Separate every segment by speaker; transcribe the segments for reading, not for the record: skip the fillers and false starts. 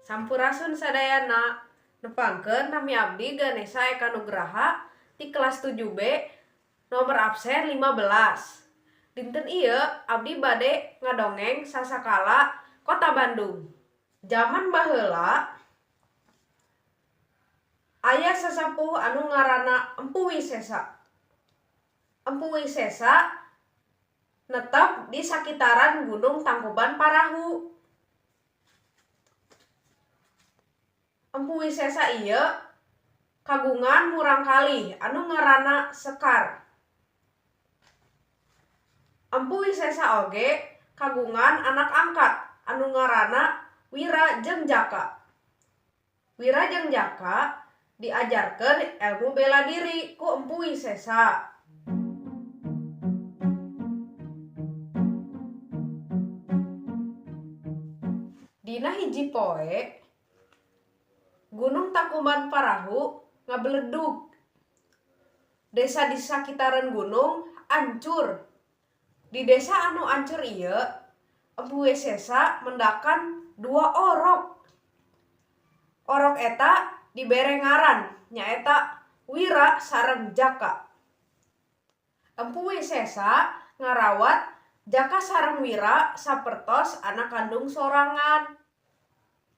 Speaker 1: Sampurasun sadayana nepangkeun nami abdi Ganesha Eka Nugraha di kelas 7B nomor absen 15. Dinten ieu abdi bade ngadongeng sasakala Kota Bandung. Zaman baheula aya sasepuh anu ngaranna Empu Wisesa. Empu Wisesa netep di sakitaran Gunung Tangkuban Parahu. Empu Wisesa ieu kagungan murangkalih anu ngaranna Sekar. Empu Wisesa oge kagungan anak angkat anu ngaranna Wira jeung Jaka. Wira jeung Jaka diajarkeun ilmu bela diri ku Empu Wisesa. Dina hiji poe Gunung Tangkuban Parahu ngabeledug. Desa di sakitaran gunung ancur. Di desa anu ancur ieu, Empu Wisesa mendakan 2 orok. Orok eta dibere ngaran nyaeta Wira sareng Jaka. Empu Wisesa ngarawat Jaka sareng Wira sapertos anak kandung sorangan.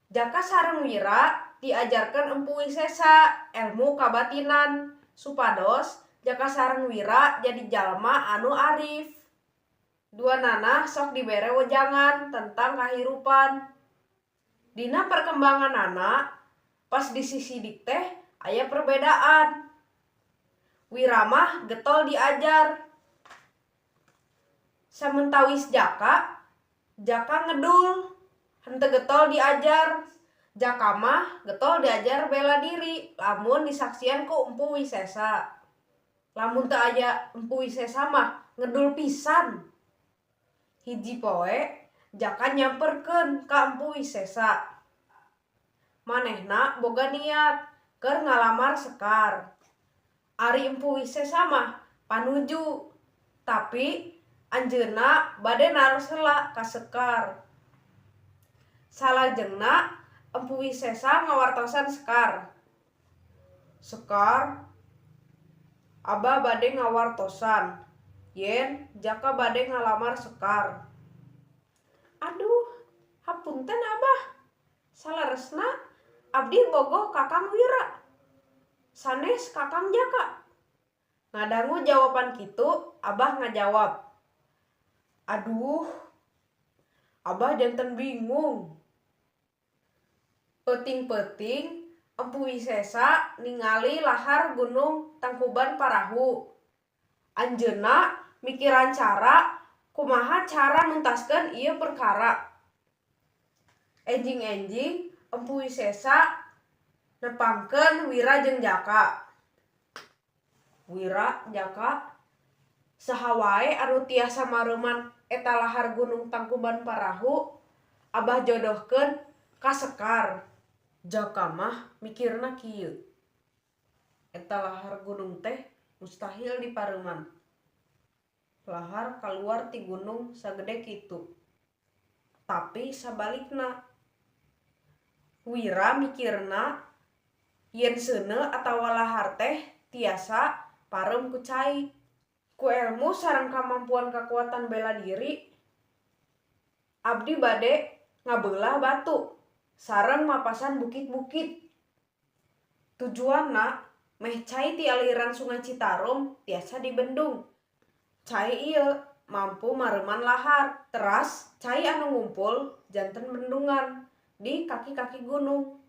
Speaker 1: Jaka sareng Wira diajarkeun Empu Wisesa ilmu kabatinan supados Jaka sareng Wira jadi jalma anu arif. Duanana sok dibere wejangan tentang kahirupan. Dina perkembanganana pas disisidik teh aya perbedaan. Wira mah getol diajar. Samentawis Jaka ngedul henteu getol diajar. Jaka mah getol diajar bela diri lamun disaksian ku Empu Wisesa. Lamun teu aya Empu Wisesa mah ngedul pisan. Hiji poe Jaka nyamperkeun ka Empu Wisesa. Manehna boga niat keur ngalamar Sekar. Ari Empu Wisesa mah panuju, tapi anjeunna bade naros heula ka Sekar. Salajengna Empu Wisesa ngawartosan Sekar. Sekar, Abah bade ngawartosan yen Jaka bade ngalamar Sekar. Aduh, hapunten Abah. Salaresna abdi bogoh Kakang Wira. Sanes Kakang Jaka. Ngadangu jawaban kitu, Abah ngajawab. Aduh, Abah janten bingung. Peuting-peuting Empu Wisesa ningali lahar Gunung Tangkuban Parahu. Anjeunna mikiran cara kumaha cara nuntaskeun ieu perkara. Enjing-enjing Empu Wisesa nepangkeun Wira jeung Jaka. Wira, Jaka, saha wae anu tiasa mareuman eta lahar Gunung Tangkuban Parahu Abah jodohkeun ka Sekar. Jaka mah mikirna kieu. Eta lahar gunung teh mustahil dipareuman. Lahar kaluar ti gunung sagede kitu. Tapi sabalikna Wira mikirna yen seuneu atawa lahar teh tiasa pareum ku cai. Ku ilmu sareng kamampuan kakuatan bela diri abdi bade ngabeulah batu sareng mapasan bukit-bukit. Tujuanna meh cai ti aliran Sungai Citarum tiasa dibendung. Cai ieu mampu mareuman lahar, teras cai anu ngumpul janten bendungan di kaki-kaki gunung.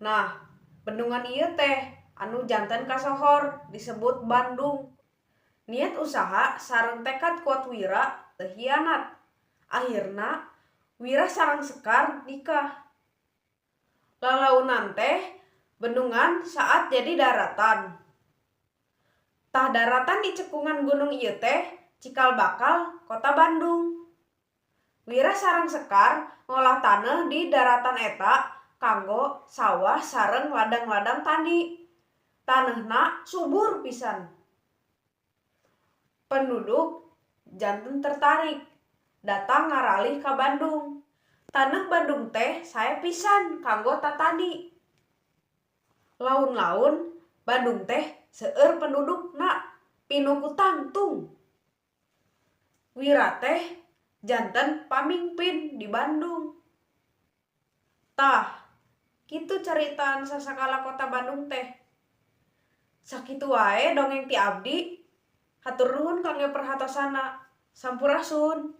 Speaker 1: Nah, bendungan ieu teh anu janten kasohor disebut Bandung. Niat usaha sareng tekad kuat Wira teu hianat. Akhirna Wira sareng Sekar nikah. Lalaunan teh bendungan saat jadi daratan. Tah daratan di cekungan gunung ieu teh cikal bakal Kota Bandung. Wira sareng Sekar ngolah taneuh di daratan eta kanggo sawah sareng ladang-ladang tani. Taneuhna subur pisan. Penduduk janten tertarik datang ngaralih ka Bandung. Tanah Bandung teh saya pisan kanggo tatani. Laun-laun Bandung teh seueur pendudukna pinuku tangtung. Wira teh janten pamimpin di Bandung. Tah, kitu caritaan sasakala kota Bandung teh. Sakitu wae dongeng ti abdi. Hatur nuhun kangge perhatosana. Sampurasun.